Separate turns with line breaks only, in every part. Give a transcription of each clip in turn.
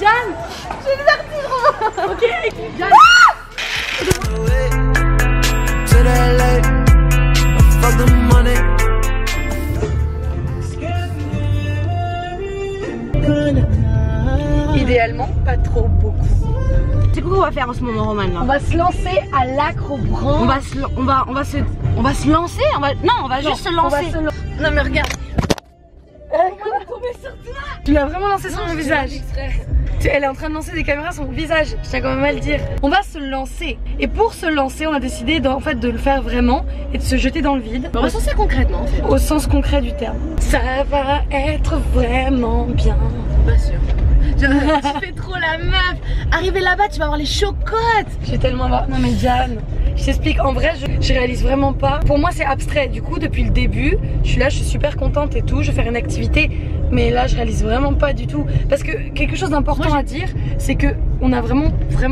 Jeanne, j'ai le vertige, Romain. Ok, Jeanne. Idéalement, pas trop beaucoup. C'est quoi qu'on va faire en ce moment, Roman là? On va se lancer à l'acrobranche. On va se lancer. On va juste se lancer. Non mais regarde. Elle est tombée sur toi. Tu l'as vraiment lancé sur mon visage. Elle est en train de lancer des caméras sur mon visage. Je tiens quand même à le dire. On va se lancer. Et pour se lancer, on a décidé en fait de le faire vraiment et de se jeter dans le vide.
Au sens concrètement en fait.
Au sens concret du terme. Ça va être vraiment bien.
Pas sûr. Tu fais trop la meuf. Arrivé là-bas, tu vas avoir les chocottes.
J'ai tellement marre. Non mais Diane, je t'explique. En vrai, je réalise vraiment pas. Pour moi, c'est abstrait. Du coup, depuis le début, je suis là, je suis super contente et tout. Je vais faire une activité. Mais là, je réalise vraiment pas du tout. Parce que quelque chose d'important à dire, c'est que on a vraiment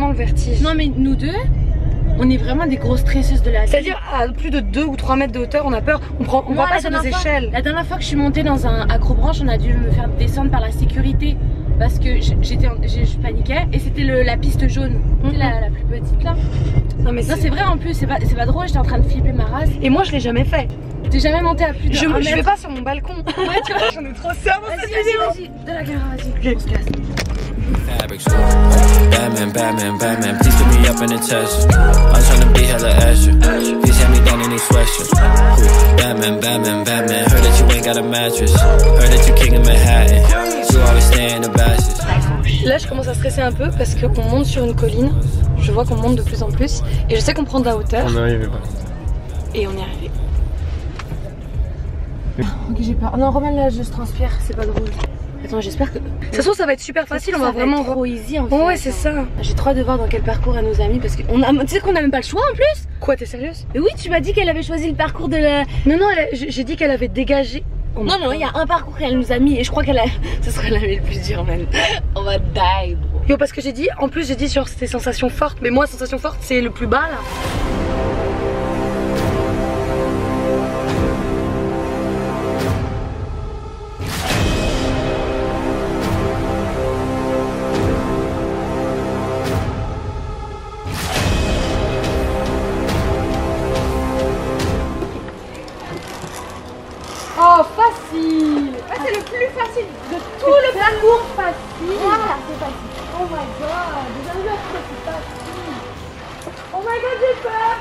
le vertige.
Non mais nous deux, on est vraiment des grosses stresseuses de la vie.
C'est-à-dire à plus de 2 ou 3 mètres de hauteur, on a peur. On va pas sur des échelles.
La dernière fois que je suis montée dans un accrobranche, on a dû me faire descendre par la sécurité. Parce que je paniquais et c'était la piste jaune, la plus petite là. Non mais c'est vrai en plus, c'est pas drôle, j'étais en train de flipper ma race.
Et moi je l'ai jamais fait.
T'es jamais monté à plus de 1 mètre.
Je vais pas sur mon balcon. Ouais tu vois, j'en ai trop ça dans cette vidéo.
Vas-y, de la caméra, vas-y, on se casse.
Batman, please put me up in the chest. I'm tryna be hella extra. Please hand me down any sweatshirts. Batman, heard that you ain't got a mattress. Heard that you king in Manhattan. You always stay in the bashes.
Là je commence à stresser un peu parce que qu'on monte sur une colline. Je vois qu'on monte de plus en plus. Et je sais qu'on prend de la hauteur.
On est arrivé pas.
Et on est arrivé. Ok j'ai peur. Non Roman là je transpire, c'est pas drôle. Attends j'espère que... Ça se trouve ça va être super facile, on va vraiment...
trop easy en fait.
Ouais c'est ça.
J'ai trop hâte de voir dans quel parcours elle nous a mis parce que tu sais qu'on a même pas le choix en plus.
Quoi t'es sérieuse?
Mais oui tu m'as dit qu'elle avait choisi le parcours de la...
Non j'ai dit qu'elle avait dégagé.
Oh non il y a un parcours qu'elle nous a mis et je crois qu'elle a... Ce serait la le plus dur même. On va die bro.
Yo parce que j'ai dit, en plus j'ai dit sur c'était sensations fortes. Mais moi sensation forte c'est le plus bas là. Oh facile.
C'est le plus facile de tout le parcours.
Facile.
Voilà, c'est facile.
Oh my god, déjà vu c'est facile. Oh my god j'ai peur.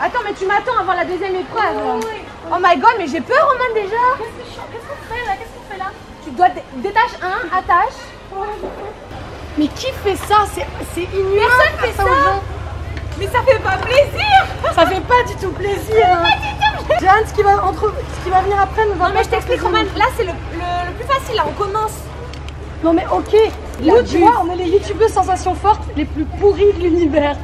Attends mais tu m'attends avant la deuxième épreuve.
Oui.
Oh my god mais j'ai peur Roman déjà.
Qu'est-ce qu'on fait là? Qu'est-ce qu'on fait là?
Tu dois détache un, attache.
Mais qui fait ça? C'est inhumain.
Personne fait ça. Mais ça fait pas plaisir.
Ça fait pas du tout plaisir. Jeanne, ce qui va venir après ne va pas.
Non mais je t'explique Roman, là c'est le plus facile, là on commence.
Non mais ok, nous tu vois, on est les youtubeuses sensations fortes les plus pourries de l'univers.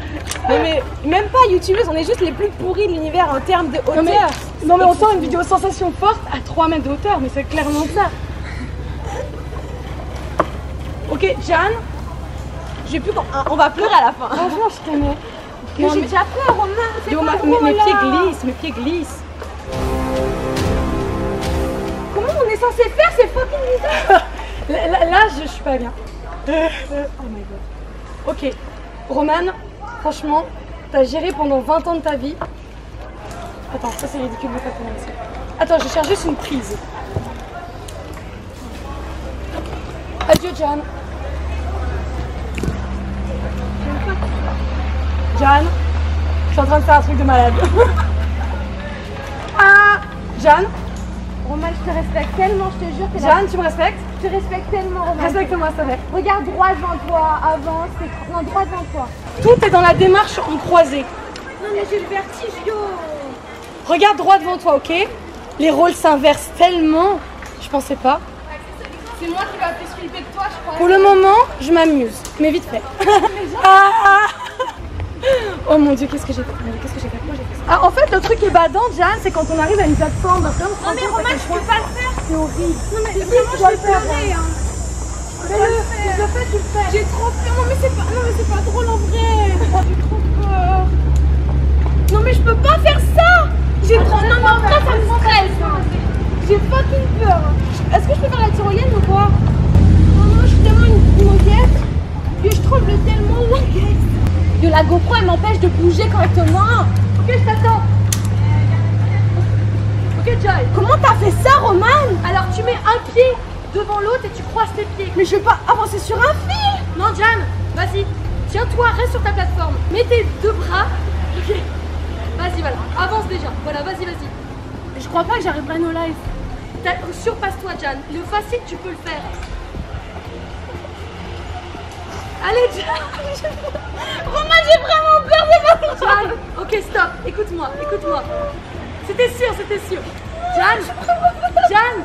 Non mais même pas youtubeuses, on est juste les plus pourries de l'univers en termes de hauteur.
Non mais on sort une vidéo sensation forte à 3 mètres de hauteur, mais c'est clairement ça. Ok, Jeanne.
J'ai plus on va pleurer à la fin.
Franchement, je t'aimais.
Mais j'ai déjà peur Romain, c'est pas drôle,
mes pieds glissent.
Comment on est censé faire, c'est fucking bizarre.
Là, je suis pas bien. Oh my god. Ok, Roman, franchement, t'as géré pendant 20 ans de ta vie. Attends, ça c'est ridicule de pas commencer. Attends, je cherche juste une prise. Adieu, Jeanne. Jeanne, je suis en train de faire un truc de malade. Ah, Jeanne.
Roman, je te respecte tellement, je te jure que
Jeanne, tu me respectes?
Je te respecte tellement, Roman.
Respecte-moi, s'il te plaît.
Regarde droit devant toi, avance, non, droit devant toi.
Tout est dans la démarche en croisée.
Non mais j'ai le vertige, yo.
Regarde droit devant toi, ok? Les rôles s'inversent tellement. Je pensais pas.
C'est moi qui va plus flipper que toi, je crois.
Pour le moment, je m'amuse, mais vite fait. Oh mon dieu, qu'est-ce que j'ai fait? Pourquoi j'ai fait ça? Ah, en fait, le truc est badant, Jeanne, c'est quand on arrive à une plateforme.
Non mais Roman, je peux pas le faire.
C'est horrible.
Non mais
vraiment,
je vais pleurer.
Fais-le, tu le fais, tu le fais.
J'ai trop peur. Non mais c'est pas drôle en vrai. J'ai trop peur. Non mais je peux pas faire ça. J'ai trop... Non mais en vrai, ça me stresse. J'ai fucking peur. Est-ce que je peux faire la tyrolienne ou quoi? La GoPro elle m'empêche de bouger correctement. Ok, je t'attends. Ok, Jai. Comment t'as fait ça, Roman? Alors tu mets un pied devant l'autre et tu croises tes pieds. Mais je vais pas avancer sur un fil. Non, Jan, vas-y. Tiens-toi, reste sur ta plateforme. Mets tes deux bras. Ok. Vas-y, voilà. Avance déjà. Voilà, vas-y, vas-y. Je crois pas que j'arriverai no life. Surpasse-toi, Jan. Le facile, tu peux le faire. Allez, Jan. Romain, j'ai vraiment peur de votre Jan. Ok, stop. Écoute-moi, écoute-moi. C'était sûr, c'était sûr. Jan, Jan.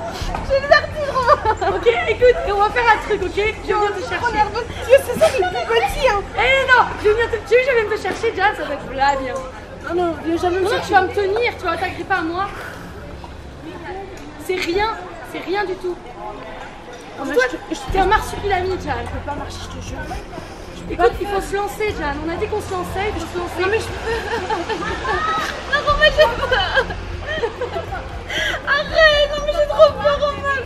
J'ai le vertige, Romain. Ok, écoute, on va faire un truc, ok? Je vais venir te chercher.
C'est ça, le plus petit, hein.
Eh non, je viens te... Tu veux que je vienne te chercher, Jan? Ça va être là, bien.
Ah non, viens jamais me chercher.
Tu vas me tenir, tu vas t'agripper à moi. C'est rien du tout. Oh, toi, t'es un marsupilami, Jan. Je peux pas marcher, je te jure. Écoute, il faut se lancer, Jan. On a dit qu'on se lançait, il faut se lancer. Non, mais je peux. Non, Romain, j'ai peur. Arrête, non, mais j'ai trop peur, Romain.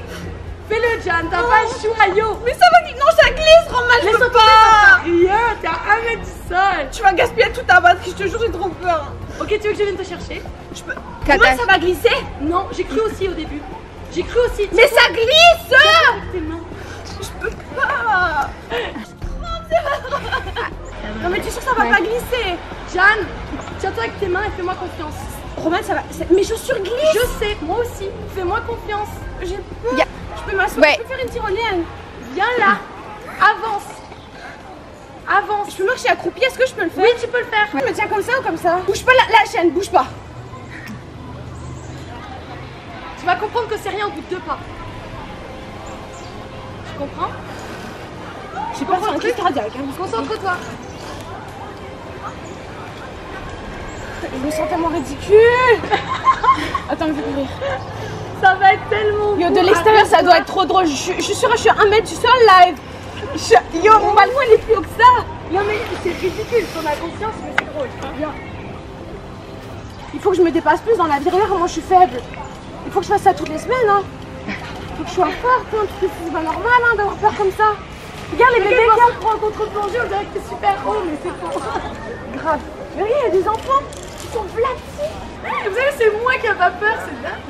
Fais-le, Jan, t'as pas le choix, yo.
Mais ça va, non, ça glisse, Romain, je peux pas.
Rien, t'es à 1 mètre du sol.
Tu vas gaspiller toute ta batterie, je te jure, j'ai trop peur.
Ok, tu veux que je vienne te chercher?
Je peux. Comment ça va glisser?
Non, j'ai cru aussi au début. J'ai cru aussi.
Mais ça glisse!
Avec tes mains.
Je peux pas. Non mais tu es sûr que ça va pas glisser?
Jan, tiens-toi avec tes mains et fais-moi confiance.
Romain, ça va. Mes chaussures glissent.
Je sais, moi aussi. Fais-moi confiance.
J'ai peur. Je peux m'asseoir. Je peux faire une tyrolienne.
Viens là. Avance. Avance.
Je peux marcher accroupi. Est-ce que je peux le faire?
Oui, tu peux le faire.
Je me tiens comme ça ou comme ça? Bouge pas la chaîne, bouge pas.
Tu vas comprendre que c'est rien au bout de 2 pas. Tu comprends?
J'ai pas fait un crise cardiaque.
Concentre-toi.
Je me sens tellement ridicule. Attends, je vais courir.
Ça va être tellement beau.
Yo, de l'extérieur, ça doit être trop drôle. Je suis sûre, je suis à 1 mètre, je suis sur le live. Yo, mon ballon, il est plus haut que ça.
Non, mais c'est ridicule. T'en as conscience, mais c'est drôle. Viens.
Il faut que je me dépasse plus dans la vie. Regarde comment je suis faible. Il faut que je fasse ça toutes les semaines. Hein. Il faut que je sois forte. Hein. C'est pas normal hein, d'avoir peur comme ça. Regarde les bébés qui
prend le contre-plongée, on dirait que t'es super haut, mais c'est faux.
Grave. Mais regarde, il y a des enfants qui sont blâtis.
Vous savez, c'est moi qui a pas peur, c'est dingue.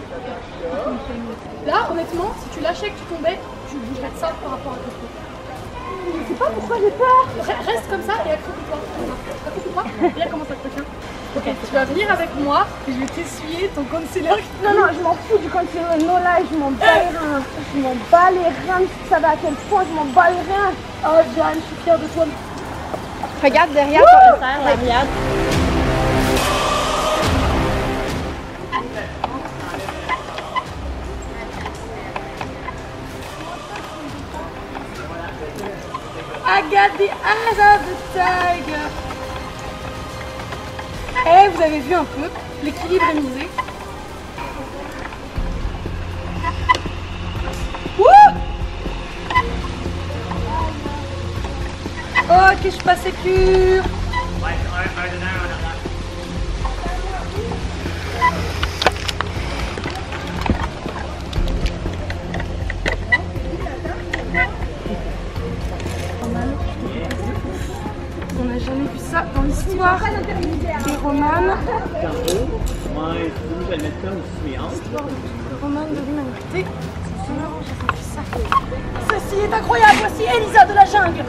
Là, honnêtement, si tu lâchais que tu tombais, tu bougerais de ça par rapport à ton truc.
Je sais pas pourquoi j'ai peur.
Reste comme ça et accroupis-toi. Accroupis-toi. Regarde comment ça te tient. Ok, tu vas venir avec moi et je vais t'essuyer ton concealer.
Non, non, je m'en fous du concealer. Non, là, je m'en bats les reins. Je m'en bats les reins. Tu savais à quel point je m'en bats les reins.
Oh, Jeanne, je suis fière de toi.
Regarde derrière ton frère, là, regarde.
I got the eyes of the tiger. Eh, vous avez vu un peu, l'équilibre est misé. Wouh! Ok, je suis pas sécure. On n'a jamais vu ça dans l'histoire des Romanes. Romanes de l'humanité. Ceci est incroyable, voici Elisa de la jungle.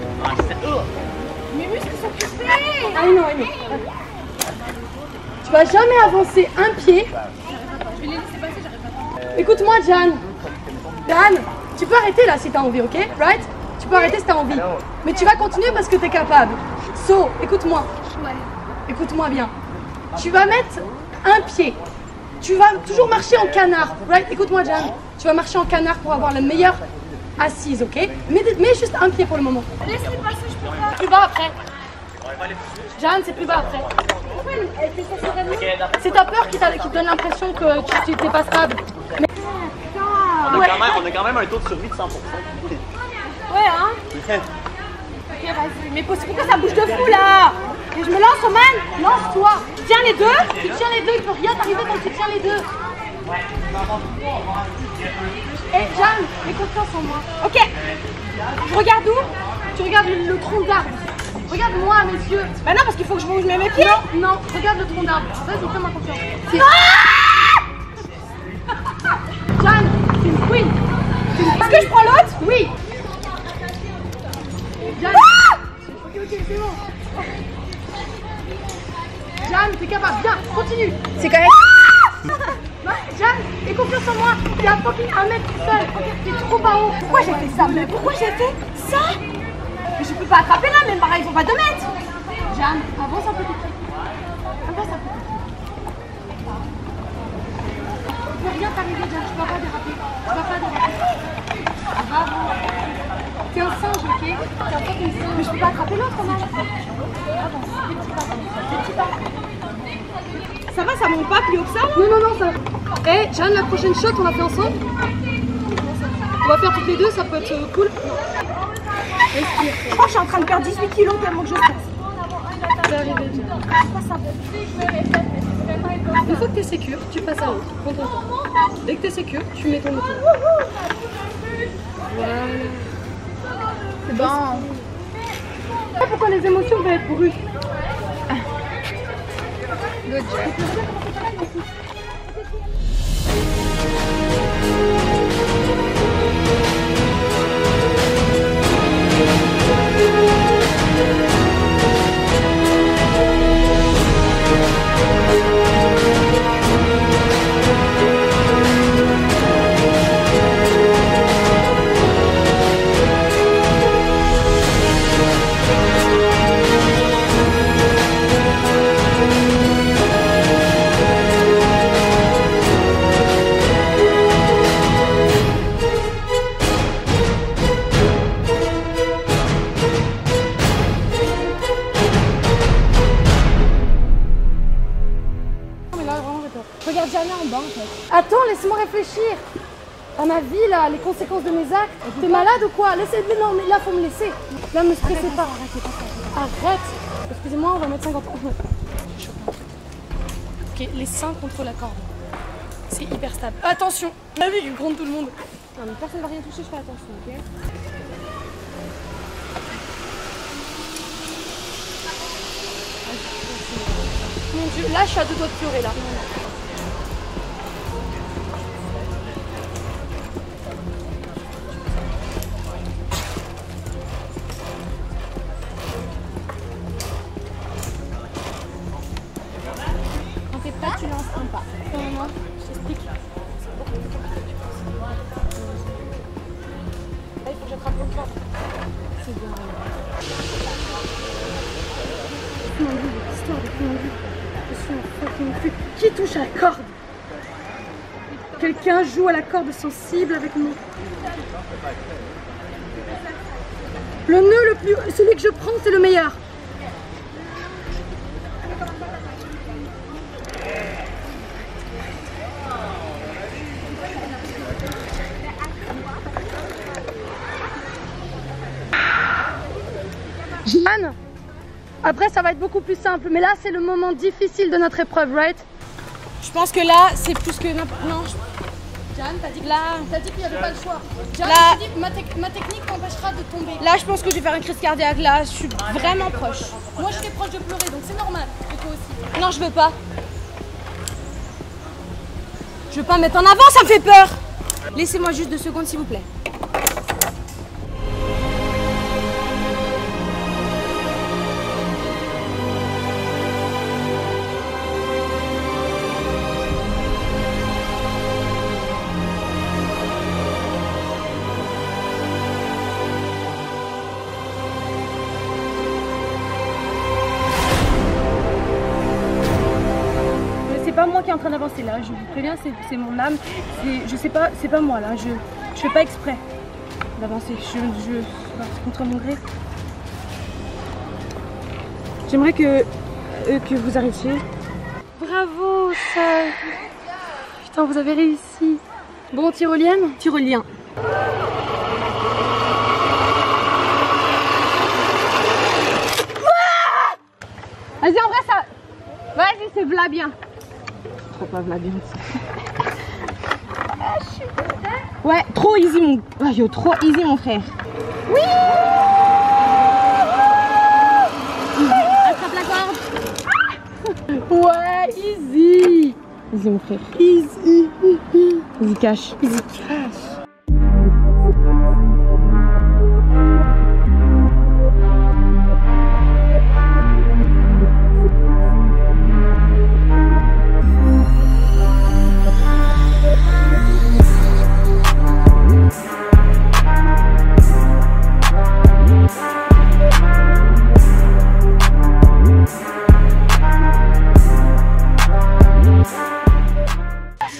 Mes muscles sont crispés. Ah non, non. Tu vas jamais avancer un pied. Je vais les laisser passer, j'arrive pas. Écoute-moi, Jan. Jan, tu peux arrêter là si t'as envie, ok? Right? Tu peux arrêter si t'as envie. Mais tu vas continuer parce que t'es capable. So, écoute-moi. Écoute-moi bien. Tu vas mettre un pied. Tu vas toujours marcher en canard. Right? Écoute-moi, Jan. Tu vas marcher en canard pour avoir la meilleure assise, ok? Mets juste un pied pour le moment. Laisse-les passer, je peux pas. Plus bas après. Jan, c'est plus bas après. C'est ta peur qui te donne l'impression que tu n'es pas stable. Mais...
On a quand même un taux de survie de 100%.
Ouais, hein? Ok, vas-y. Mais pourquoi ça bouge de fou là? Et je me lance, Roman. Lance-toi. Tu tiens les deux. Tu tiens les deux. Il ne peut rien t'arriver quand tu tiens les deux. Hey, Jan, aie confiance en moi. Ok. Je regarde où? Tu regardes le tronc d'arbre.
Regarde-moi à mes yeux.
Bah non, parce qu'il faut que je bouge mes pieds.
Non, regarde le tronc d'arbre. Vas-y, fais-moi confiance. Jeanne, c'est une queen.
Est-ce que je prends l'autre?
Oui. Jeanne. Ok, c'est bon. Jeanne, t'es capable. Viens, continue.
C'est quand même...
Jeanne, aie confiance en moi. T'es à fucking 1 mètre tout seul. T'es trop pas haut.
Pourquoi j'ai fait ça? Mais pourquoi j'ai fait ça? Mais je peux pas attraper là, même pareil, ils font pas 2 mètres.
Jeanne, avance un peu tes pieds. Avance un peu tes pieds. Il peut rien t'arriver, Jeanne. Tu vas pas déraper. Tu vas pas déraper. Bravo. T'es un singe, ok? T'es un fucking singe.
Mais je peux pas attraper l'autre, comment?
Avance. Des petits pas. Des petits pas.
Ça va, ça monte pas plus haut que ça?
Non, ça va. Eh, Jeanne, la prochaine shot, on la fait ensemble. On va faire toutes les deux, ça peut être cool. Respire.
Je crois que je suis en train de perdre 18 kilos tellement que je stresse.
C'est arrivé, Jeanne. Une fois que t'es sécure, tu passes à l'autre. Prends ton temps. Dès que t'es sécure, tu mets ton moto. Voilà. C'est bon. Pourquoi les émotions vont être brutes? Good job. Regarde Jana en bas en fait. Attends, laisse-moi réfléchir à ma vie là, les conséquences de mes actes. T'es malade ou quoi? Laissez-le, non mais là faut me laisser. Là me stressez pas. Arrête. Excusez-moi, on va mettre 50 euros. Ok, les seins contre la corde. C'est hyper stable. Attention. La vie, il gronde tout le monde. Non mais personne va rien toucher, je fais attention, ok? Mon Dieu, là je suis à 2 doigts de pleurer là. Quand t'es prêt, tu lances un pas. Moi, je t'explique. Là, il faut que j'attrape l'autre pas. C'est bien. L'histoire de je suis un fucking fou. Qui touche à la corde? Quelqu'un joue à la corde sensible avec moi. Le nœud le plus... Celui que je prends, c'est le meilleur. Jeanne, après ça va être beaucoup plus simple, mais là c'est le moment difficile de notre épreuve, right?
Je pense que là, c'est plus que n'importe... Non,
Jeanne, t'as dit qu'il n'y avait pas le choix. Jeanne,
là...
dit, ma technique t'empêchera de tomber.
Là, je pense que je vais faire une crise cardiaque. Là, je suis vraiment proche.
Moi, j'étais proche de pleurer, donc c'est normal. Et toi aussi.
Non, je veux pas. Je veux pas me mettre en avant, ça me fait peur. Laissez-moi juste 2 secondes, s'il vous plaît.
C'est pas moi qui est en train d'avancer là, je vous préviens, c'est mon âme. Je sais pas, c'est pas moi là, je fais pas exprès d'avancer, c'est contre mon gré. J'aimerais que vous arriviez. Bravo, ça. Putain, vous avez réussi. Bon, tyrolienne?
Tyrolien.
Vas-y, en vrai, ça. Vas-y, c'est v'là bien.
Trop pas la bien. Ouais, trop easy mon... Oh, yo, trop easy mon frère. Oui. Ouais, easy. Easy mon frère. Easy. Easy cash. Easy cash.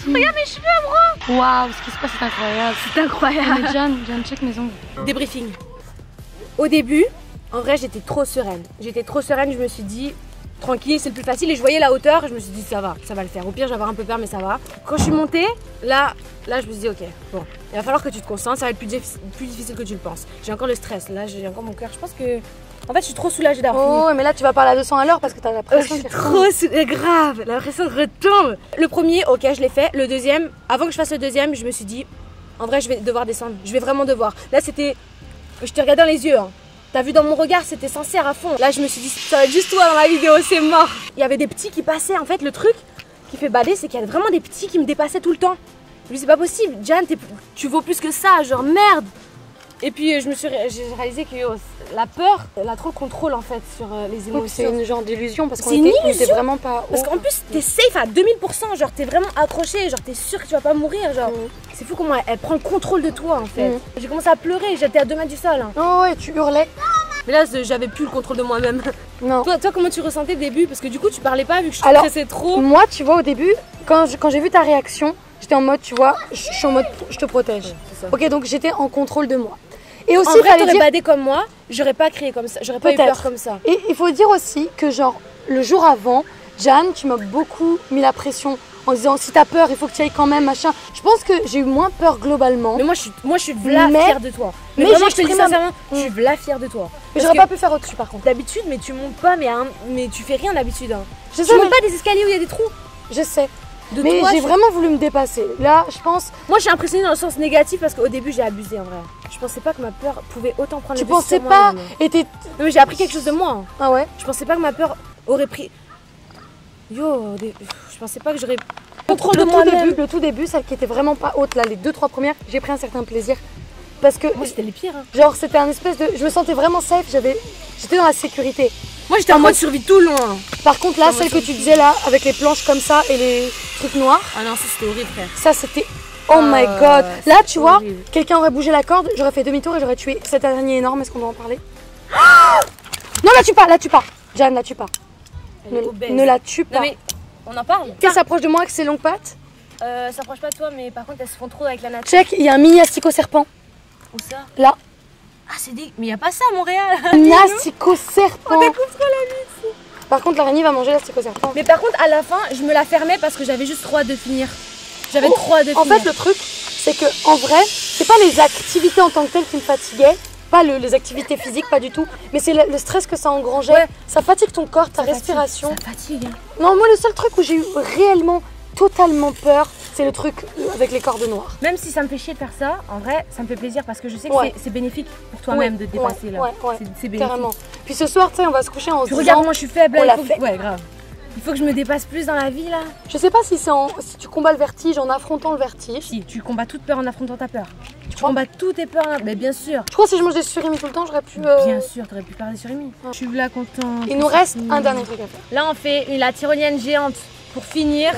Regarde mes cheveux, bro.
Waouh, ce qui se passe c'est incroyable.
C'est incroyable.
Mais Jeanne, check mes ongles.
Débriefing. Au début, en vrai, j'étais trop sereine. Je me suis dit, tranquille, c'est le plus facile. Et je voyais la hauteur et je me suis dit, ça va le faire. Au pire, je vais avoir un peu peur, mais ça va. Quand je suis montée, là, je me suis dit, ok, bon, il va falloir que tu te concentres, ça va être plus difficile que tu le penses. J'ai encore le stress, là, j'ai encore mon cœur. Je pense que, en fait, je suis trop soulagée d'avoir
fini. Mais là, tu vas parler à 200 à l'heure parce que t'as la pression.
Je suis trop grave, la pression retombe. Le premier, ok, je l'ai fait. Le deuxième, avant que je fasse le deuxième, je me suis dit, en vrai, je vais devoir descendre. Je vais vraiment devoir. Là, c'était, je te regardais dans les yeux. Hein. T'as vu dans mon regard, c'était sincère à fond. Là, je me suis dit, ça va être juste toi dans la vidéo, c'est mort. Il y avait des petits qui passaient. En fait, le truc qui fait bader, c'est qu'il y a vraiment des petits qui me dépassaient tout le temps. Je me dis, c'est pas possible, Jeanne, tu vaux plus que ça, genre merde. Et puis, j'ai réalisé que la peur, elle a trop le contrôle en fait sur les émotions.
C'est une genre d'illusion parce qu'on
était
vraiment pas haut.
Parce qu'en plus, t'es safe à 2000%, genre t'es vraiment accroché, genre t'es sûr que tu vas pas mourir, genre. C'est fou comment elle prend le contrôle de toi en fait. J'ai commencé à pleurer, j'étais à 2 mètres du sol. Hein.
Oh ouais, tu hurlais.
Mais là, j'avais plus le contrôle de moi-même.
Non.
Toi, comment tu ressentais au début? Parce que du coup, tu parlais pas vu que je te stressais trop.
Moi, tu vois, au début, quand j'ai vu ta réaction, j'étais en mode, tu vois, je suis en mode, je te protège. Ouais, ok, donc j'étais en contrôle de moi. Et aussi,
en vrai, t'aurais badé comme moi, j'aurais pas crié comme ça, j'aurais pas eu peur comme ça.
Et il faut dire aussi que genre, le jour avant, Jeanne, tu m'as beaucoup mis la pression en disant si t'as peur, il faut que tu ailles quand même, machin. Je pense que j'ai eu moins peur globalement.
Mais moi, je suis fière de toi. Mais vraiment, je te dis sincèrement, je suis fière de toi.
Mais j'aurais pas pu faire au-dessus par contre.
D'habitude, mais tu montes pas, mais tu fais rien d'habitude. Hein.
Tu
montes pas des escaliers où il y a des trous.
Je sais. Mais j'ai vraiment voulu me dépasser. Là, je pense.
Moi, je suis impressionnée dans le sens négatif parce qu'au début, j'ai abusé en vrai. Je pensais pas que ma peur pouvait autant prendre le dessus.
Tu pensais pas
mais j'ai appris quelque chose de moi. Hein.
Ah ouais.
Je pensais pas que ma peur aurait pris. Je pensais pas que j'aurais contrôle de moi-même.
Le tout début, celle qui était vraiment pas haute, là, les 2-3 premières, j'ai pris un certain plaisir. Parce que.
Moi, c'était les pires. Hein.
Genre, c'était un espèce de. Je me sentais vraiment safe, j'étais dans la sécurité.
Moi, j'étais en mode survie tout le long.
Par contre, là, celle que tu disais là, avec les planches comme ça et les trucs noirs.
Ah non, ça c'était horrible, frère.
Ça, c'était. Oh my god. Là, tu vois, quelqu'un aurait bougé la corde, j'aurais fait demi-tour et j'aurais tué cette araignée énorme. Est-ce qu'on doit en parler? Non, là, tu pars. Jeanne, là, tu pars. Ne la tue pas.
Non, mais on en parle.
Elle s'approche de moi avec ses longues pattes.
S'approche pas de toi, mais par contre, elles se font trop avec la nature.
Check, il y a un mini asticot-serpent.
Où ça?
Là.
Ah, c'est des. Mais il y a pas ça à Montréal.
Un asticot-serpent.
On découvre trop la vie ici.
Par contre, l'araignée va manger l'asticot-serpent.
Mais par contre, à la fin, je me la fermais parce que j'avais juste trop hâte de finir. J'avais trop hâte de finir.
En fait, le truc, c'est que en vrai, c'est pas les activités en tant que telles qui me fatiguaient. Pas les activités physiques, pas du tout. Mais c'est le stress que ça engrageait. Ouais. Ça fatigue ton corps, ta respiration.
Ça fatigue. Hein.
Non, moi, le seul truc où j'ai eu réellement, totalement peur, c'est le truc avec les cordes noires.
Même si ça me fait chier de faire ça, en vrai, ça me fait plaisir parce que je sais que c'est bénéfique pour toi-même de te dépasser là. C'est bénéfique.
Carrément. Puis ce soir, tu sais, on va se coucher en se disant...
Regarde, moi, je suis faible.
Ouais,
grave. Il faut que je me dépasse plus dans la vie là.
Je sais pas si si tu combats le vertige en affrontant le vertige.
Si, tu combats toute peur en affrontant ta peur. Tu combats toutes tes peurs, mais bien sûr.
Je crois que si je mange des surimi tout le temps, j'aurais pu...
Bien sûr, t'aurais pu faire des surimi. Je suis là contente.
Il nous reste un dernier truc à faire.
Là, on fait la tyrolienne géante pour finir.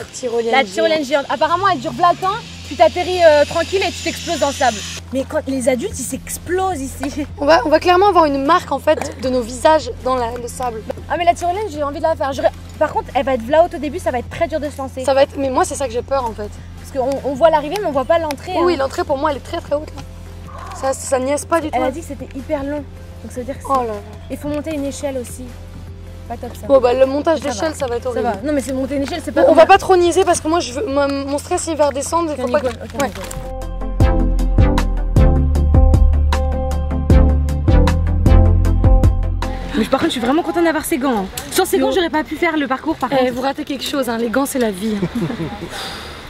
La tyrolienne géante. Apparemment, elle dure plein de temps. Tu t'atterris tranquille et tu t'exploses dans le sable. Mais quand les adultes, ils s'explosent ici.
On va clairement avoir une marque en fait de nos visages dans le sable.
Ah mais la tyrolienne, j'ai envie de la faire. Par contre, elle va être là haute au début, ça va être très dur de se lancer.
Ça va être... Mais moi, c'est ça que j'ai peur en fait.
Parce qu'on voit l'arrivée, mais on voit pas l'entrée.
Oui, l'entrée pour moi, elle est très très haute là. Ça niaise pas du tout.
Elle a dit que c'était hyper long. Donc ça veut dire que il faut monter une échelle aussi. Pas top ça.
Bon bah le montage d'échelle ça va être horrible.
Ça va. Non mais c'est monter une échelle, c'est pas.
On va pas trop niaiser parce que moi je veux mon stress il va redescendre. Il faut pas que... Ouais.
Mais par contre je suis vraiment contente d'avoir ces gants. Sans ces gants j'aurais pas pu faire le parcours par contre.
Vous ratez quelque chose, hein. Les gants c'est la vie.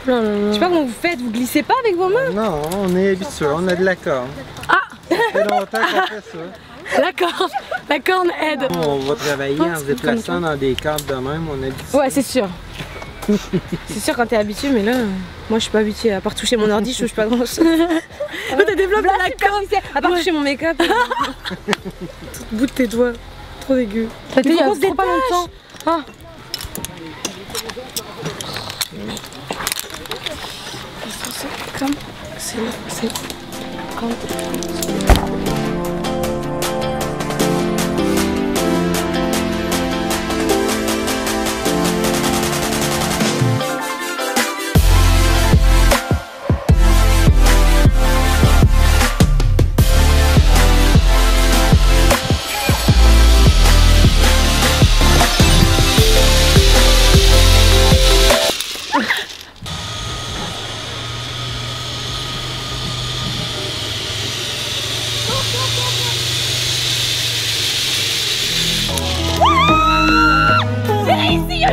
Je sais pas comment vous faites, vous glissez pas avec vos mains?
Non, on est habitué, on a de la corde.
Ah!
Ça fait longtemps qu'on fait ça.
La corne aide.
On va travailler en se déplaçant dans des cadres de même, on a dit.
Ouais, c'est sûr. C'est sûr quand t'es habitué, mais là, moi je suis pas habituée. À part toucher mon ordi, je touche pas grand chose. Oh, t'as développé la corne. À part toucher mon make-up. Tout bout de tes doigts. Trop dégueu.
Ça fait trop pas longtemps.
Ah. C'est comme. J'ai réussi,